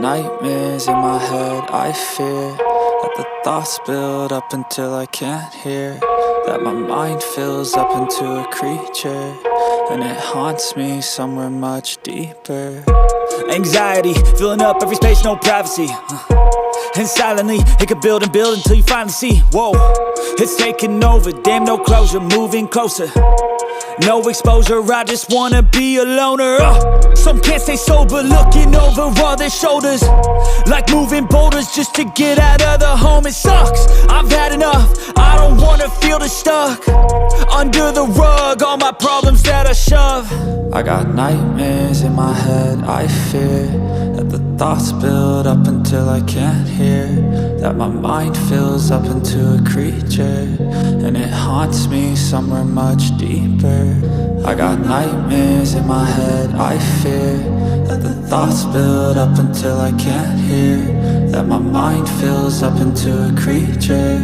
nightmares in my head, I fear that the thoughts build up until I can't hear, that my mind fills up into a creature, and it haunts me somewhere much deeper. Anxiety, filling up every space, no privacy. And silently, it could build and build until you finally see, whoa, it's taking over, damn no closure, moving closer. No exposure, I just wanna be a loner. Some can't stay sober, looking over all their shoulders, like moving boulders just to get out of the home. It sucks, I've had enough, I don't wanna feel the stuck under the rug, all my problems that I shove. I got nightmares in my head, I fear that the thoughts build up until I can't hear, that my mind fills up into a creature, and it haunts me somewhere much deeper. I got nightmares in my head, I fear that the thoughts build up until I can't hear, that my mind fills up into a creature,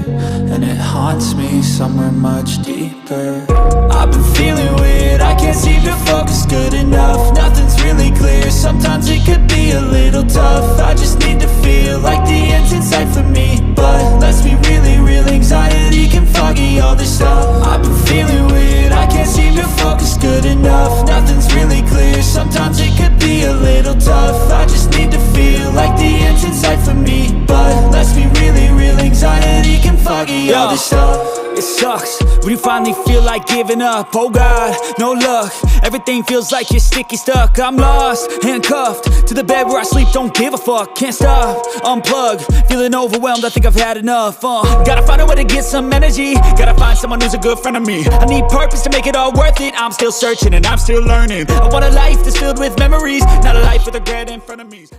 and it haunts me somewhere much deeper. I've been feeling weird, I can't seem to focus good enough. Nothing's really clear, sometimes it could be a little tough. I just need to feel like the end's in sight for me, but let's be really real, anxiety can foggy all this stuff. I've been feeling weird, I can't seem to focus good enough. Nothing's really clear, sometimes it could be a little tough. I just need to feel like the end's in sight for me, but let's be really real, anxiety can foggy all this stuff. It sucks when you finally feel like giving up. Oh God, no luck, everything feels like you're sticky stuck. I'm lost, handcuffed to the bed where I sleep, don't give a fuck. Can't stop, unplug, feeling overwhelmed, I think I've had enough. Gotta find a way to get some energy, gotta find someone who's a good friend of me. I need purpose to make it all worth it, I'm still searching and I'm still learning. I want a life that's filled with memories, not a life with regret in front of me.